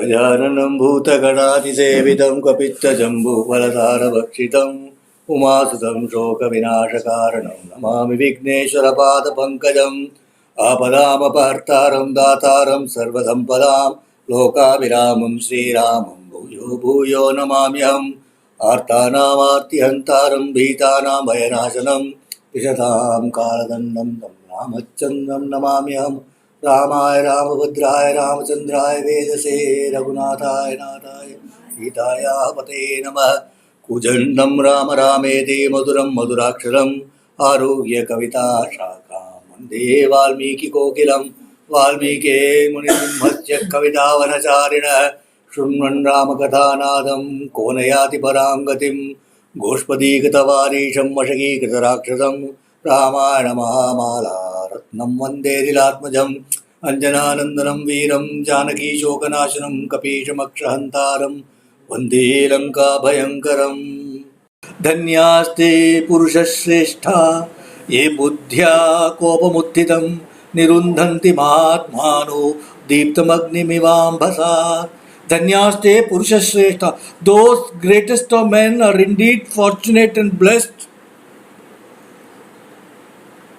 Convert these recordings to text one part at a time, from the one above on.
गजाननं भूतगणातिसेवितं कपित्थजम्बूफलसारभक्षितम् उमासुतं शोकविनाशकारणं नमामि विघ्नेश्वरपादपङ्कजम् आपदामपहर्तारं दातारं सर्वसम्पदां लोकाभिरामं श्रीरामं भूयो भूयो नमाम्यहम् आर्तानामार्तिहन्तारं भीतानां भयनाशनं विशतां कालदण्डं तं रामचन्द्रं नमाम्यहम् रामाय रामभद्राय रामचन्द्राय वेदसे रघुनाथाय नाथाय सीताय पते नमः। कुजण्डं राम रामेति मधुरं मधुराक्षरम् आरुह्य कविता शाखां वन्दे वाल्मीकिकोकिलं वाल्मीके मुनिसिंहस्य कवितावनचारिणः शृण्वन् रामकथानादं को न याति परां गतिं गोष्पदीकृतवारीशं वशकीकृतराक्षसं रामायणमहामाला रत्नं वन्दे लीलात्मजम् अञ्जनानन्दनं वीरं जानकीशोकनाशनं कपीशमक्षहन्तारं वन्दे लङ्काभयङ्करम्। धन्यास्ते पुरुषश्रेष्ठा ये बुद्ध्या कोपमुत्थितं निरुन्धन्ति महात्मानो दीप्तमग्निमिवाम्भसा। धन्यास्ते पुरुषश्रेष्ठा, those greatest of men are indeed fortunate and blessed,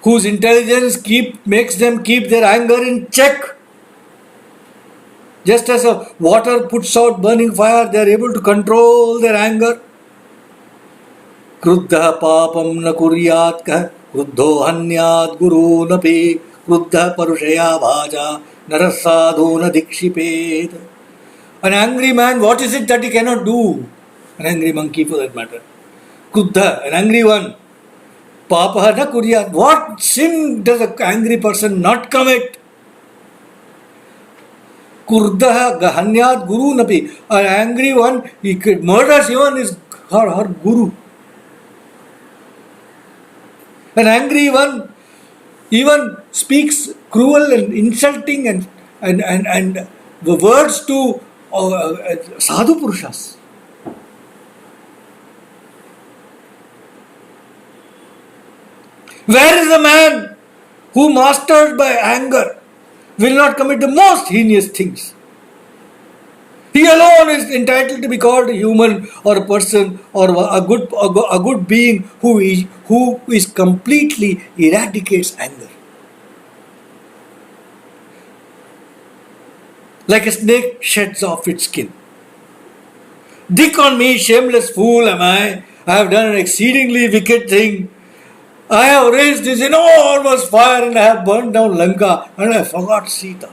whose intelligence makes them keep their anger in check. Just as a water puts out burning fire, they are able to control their anger. Kruddha papam na kuryat kah, kruddho hanyat gurunapi, kruddha parushaya bhaja, narasadho na dikshipet. An angry man, what is it that he cannot do? An angry monkey for that matter. Kruddha, an angry one. Papa na kuryat. What sin does an angry person not commit? Kurdha gahanyat guru napi. An angry one, he murders even her guru. An angry one even speaks cruel and insulting and the words to sadhu purushas. Where is the man who, mastered by anger, will not commit the most heinous things? He alone is entitled to be called a human or a person or a good being who is completely eradicates anger. Like a snake sheds off its skin. Dick on me, shameless fool am I. I have done an exceedingly wicked thing. I have raised this enormous fire and I have burned down Lanka and I forgot Sita.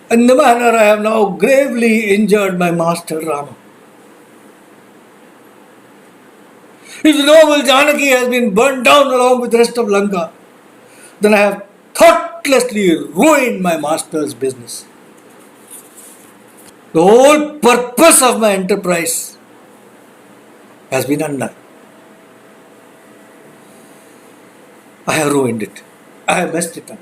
In the manner I have now gravely injured my master Rama. If the noble Janaki has been burned down along with the rest of Lanka, then I have thoughtlessly ruined my master's business. The whole purpose of my enterprise has been undone. I have ruined it. I have messed it up.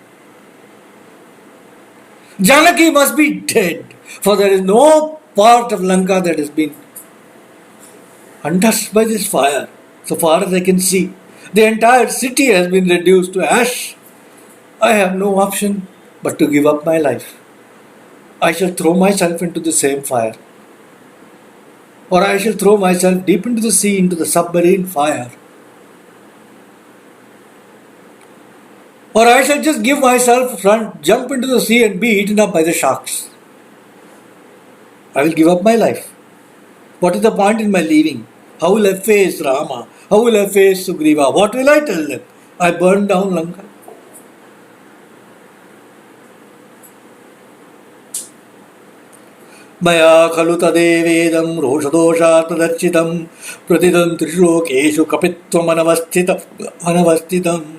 Janaki must be dead, for there is no part of Lanka that has been untouched by this fire, so far as I can see. The entire city has been reduced to ash. I have no option but to give up my life. I shall throw myself into the same fire. Or I shall throw myself deep into the sea, into the submarine fire. Or I shall just give myself jump into the sea and be eaten up by the sharks. I will give up my life. What is the point in my leaving? How will I face Rama? How will I face Sugriva? What will I tell them? I burned down Lanka. Maya khalu tadevedam roshadoshatadacchitam pratidam trishlokeshu kapitvam anavasthitam.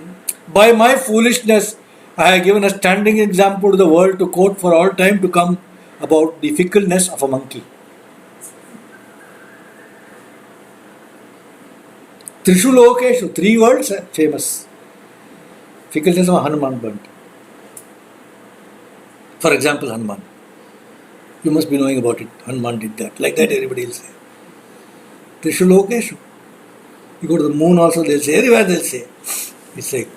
By my foolishness, I have given a standing example to the world to quote for all time to come about the fickleness of a monkey. Trishu Lokeshu, 3 words famous. Fickleness of Hanuman burnt. For example, Hanuman. You must be knowing about it. Hanuman did that. Like that everybody will say. Trishu Lokeshu. You go to the moon also, they'll say. Everywhere they'll say. It's like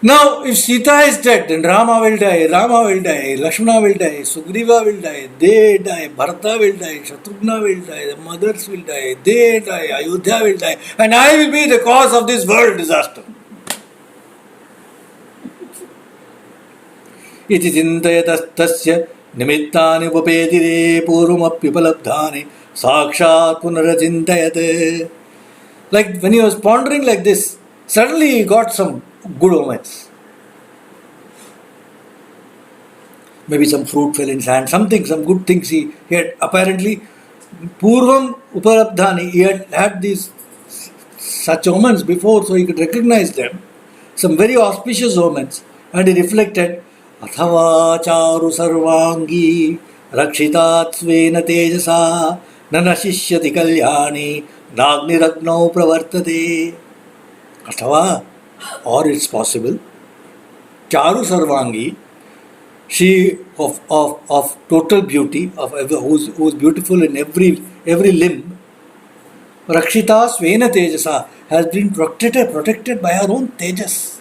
Now, if Sita is dead, then Rama will die, Lakshmana will die, Sugriva will die, they die, Bharata will die, Shatrughna will die, the mothers will die, they die, Ayodhya will die, and I will be the cause of this world disaster. Iti chintayatastasya nimittani upapetire purvamapyupalabdhani sakshat punarachintayate. Like when he was pondering like this, suddenly he got some good omens. Maybe some fruit fell in his hand, something, some good things he had apparently. Purvam Uparabdhani, he had these such omens before, so he could recognize them. Some very auspicious omens. And he reflected, Athava charu sarvangi rakshitat svena tejasa nanashishyati kalyani nagniragnau pravartate. Athava, or it's possible, charu sarvangi, she of total beauty, who's beautiful in every limb, Rakshita Svena Tejasa, has been protected by her own Tejas.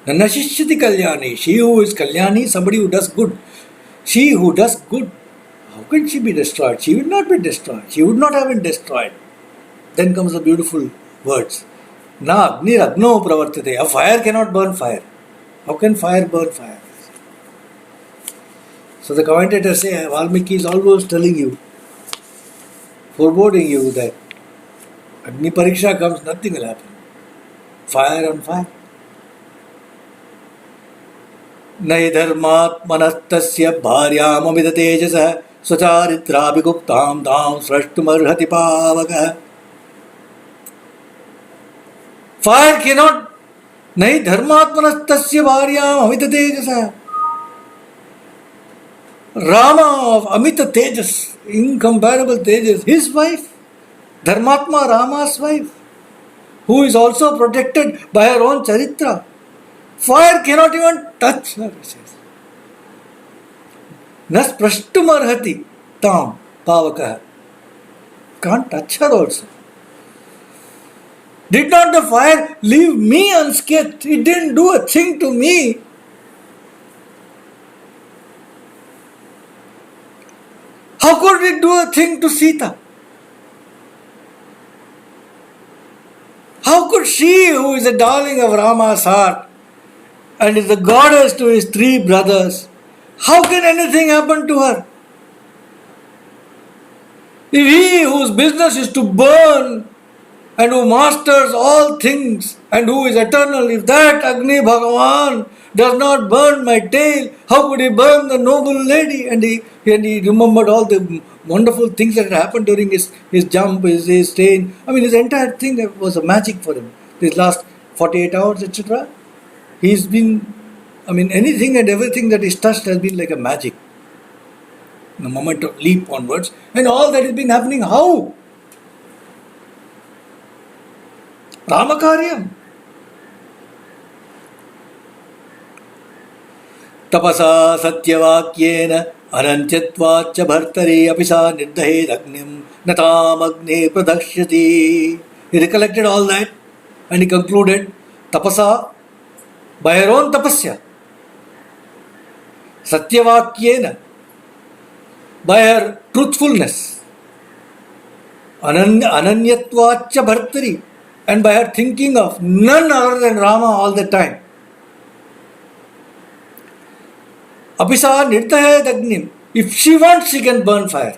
Nanashishyati Kalyani, she who is Kalyani, somebody who does good. She who does good, how can she be destroyed? She will not be destroyed. She would not have been destroyed. Then comes the beautiful words. Na Agni Ragno Pravartate. A fire cannot burn fire. How can fire burn fire? So the commentators say Valmiki is always telling you, foreboding you that Agni Pariksha comes, nothing will happen. Fire on fire. Nai dharmat manastasya bharyam amida tejasa swacharitra bhiguptam tam srashtumarhati pavaka. Fire cannot. Nahi dharmatmanastasya bharyam amita tejasa. Rama of Amita Tejas, incomparable Tejas, his wife, Dharmatma, Rama's wife, who is also protected by her own charitra. Fire cannot even touch her, he says. Nas prashtumarhati tam pavakaha. Can't touch her also. Did not the fire leave me unscathed? It didn't do a thing to me. How could it do a thing to Sita? How could she, who is the darling of Rama's heart and is the goddess to his three brothers, how can anything happen to her? If he whose business is to burn and who masters all things and who is eternal, if that Agni Bhagavan does not burn my tail, how could he burn the noble lady? And he remembered all the wonderful things that had happened during his jump, his stay. His entire thing was a magic for him. These last 48 hours, etc. He's been, anything and everything that is touched has been like a magic. The moment of leap onwards. And all that has been happening, how? Ramakaryam. Tapasa satyavakyena anantyatvacha bhartari apisa nirdhe agnim natam agne pradakshati. He recollected all that and he concluded, tapasa, by her own tapasya, satyavakyena, by her truthfulness, ananyatvacha bhartari, and by her thinking of none other than Rama all the time. Apisa nirdhayat agnim. If she wants, she can burn fire.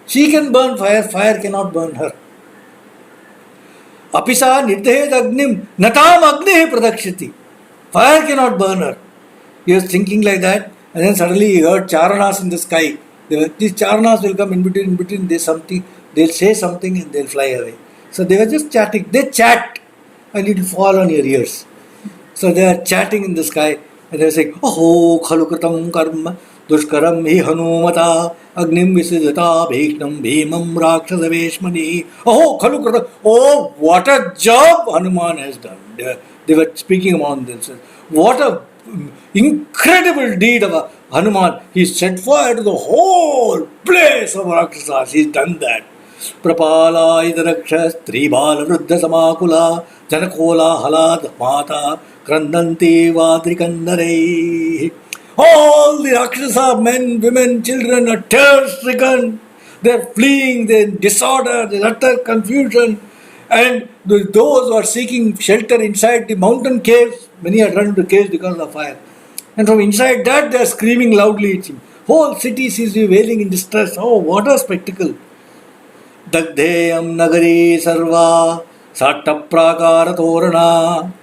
She can burn fire, fire cannot burn her. Apisa nirdhayat agnim natam agni pradakshati. Fire cannot burn her. He was thinking like that, and then suddenly he heard charanas in the sky. These charanas will come in between, they'll say something and they'll fly away. So they were just chatting. They chat and it will fall on your ears. So they are chatting in the sky and they are saying, Oh, khalukritam karma dushkaram hi hanumata agnim visidata bhiknam bhimam rakshasa veshmani. Oh, khalukritam. Oh, what a job Hanuman has done. They were speaking among themselves. What a incredible deed of Hanuman. He set fire to the whole place of Rakshasas. He's done that. प्रपालायितरक्ष स्त्रीबालवृद्धसमाकुला जनकोलाहलात् माता क्रन्दन्ति वाद्रिकन्दरैः. All the Rakshasa, men, women, children are terror-stricken. They are fleeing, they are in disorder, there is utter confusion. And those who are seeking shelter inside the mountain caves, many are run into caves because of the fire. And from inside that, they are screaming loudly. Whole city sees you wailing in distress. Oh, what a spectacle! Dagdeyam nagari sarva sattaprakara torana.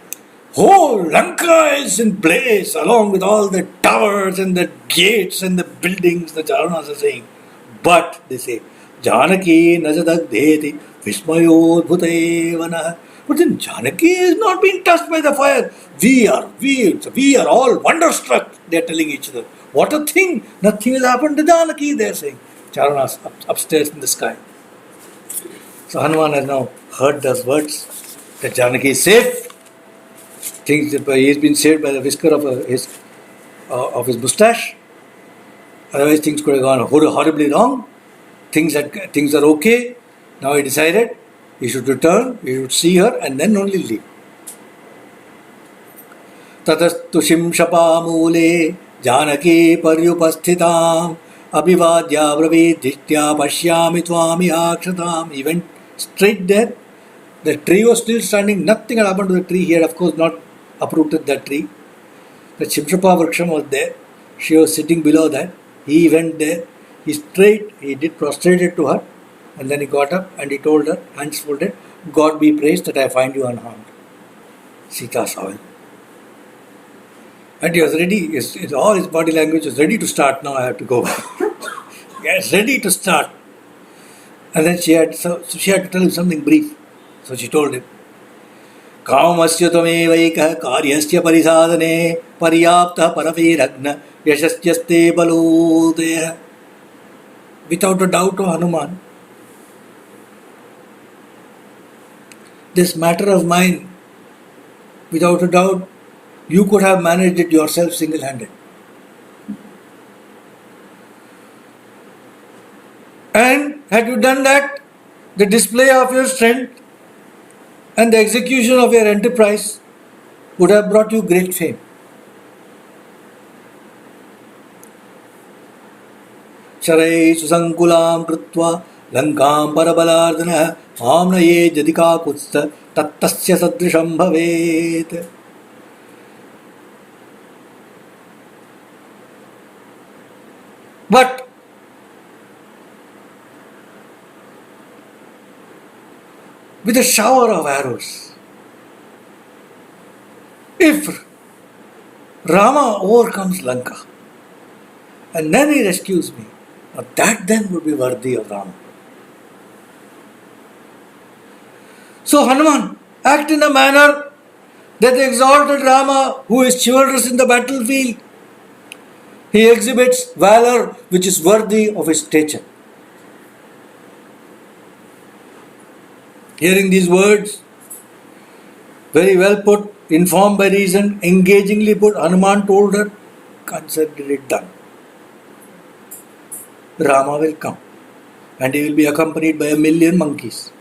Whole Lanka is in blaze along with all the towers and the gates and the buildings, the Charanas are saying. But they say, Janaki najadagdheti vismayodbhutevana. But then Janaki is not being touched by the fire. We are all wonderstruck, they are telling each other. What a thing! Nothing has happened to Janaki, they are saying. Charanas upstairs in the sky. So Hanuman has now heard those words that Janaki is safe. Thinks that he has been saved by the whisker of his moustache. Otherwise, things could have gone horribly wrong. Things are okay. Now he decided he should return, he should see her, and then only leave. Tatastu shimshapamule janaki paryupasthitam abhivadya bravidhishtya pashyami tvami akshatam. He went straight there. The tree was still standing. Nothing had happened to the tree. He had, of course, not uprooted that tree. The Shimshapa Vriksham was there. She was sitting below that. He went there. He did prostrated to her. And then he got up and he told her, hands folded, God be praised that I find you unharmed. Sita saw him. And he was ready. All his body language was ready to start. Now I have to go. Yes, ready to start. And then she had to tell him something brief. So she told him, कामस्य त्वमेवैकः कार्यस्य परिसाधने पर्याप्तः परवीरघ्न यशस्यस्ते बलोदयः. Without a doubt, O Hanuman, this matter of mine, without a doubt, you could have managed it yourself single-handed. And had you done that, the display of your strength and the execution of your enterprise would have brought you great fame. Sharai susankulam krutva lankam parabalardana amnaye jadika kutsta tattasya sadrisham bhavet. But with a shower of arrows, if Rama overcomes Lanka and then he rescues me, now that then would be worthy of Rama. So Hanuman, act in a manner that exalted Rama, who is chivalrous in the battlefield. He exhibits valor which is worthy of his stature. Hearing these words, very well put, informed by reason, engagingly put, Hanuman told her, consider it done. Rama will come and he will be accompanied by 1,000,000 monkeys.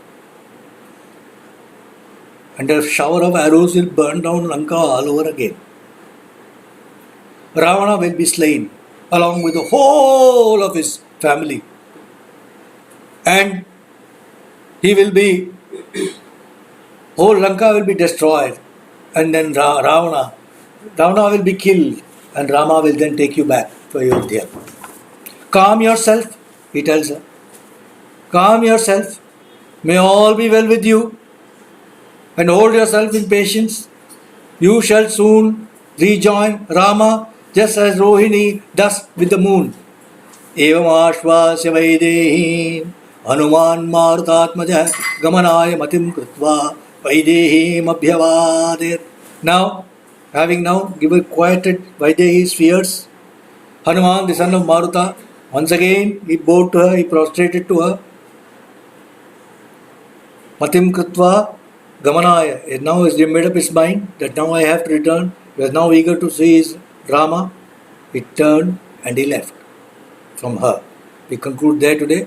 And a shower of arrows will burn down Lanka all over again. Ravana will be slain along with the whole of his family. And whole Lanka will be destroyed. And then Ravana will be killed. And Rama will then take you back to Ayodhya. Calm yourself, he tells her. Calm yourself. May all be well with you. And hold yourself in patience. You shall soon rejoin Rama just as Rohini does with the moon. Evam ashvasya vaidehi Hanuman marutatmaja gamanaya matim krutva vaidehim abhyavadir. Now, having quieted Vaidehi's fears, Hanuman, the son of Maruta, once again he bowed to her, he prostrated to her. Matim krutva gamanaya. Now he made up his mind that now I have to return. He was now eager to see his Rama. He turned and he left from her. We conclude there today.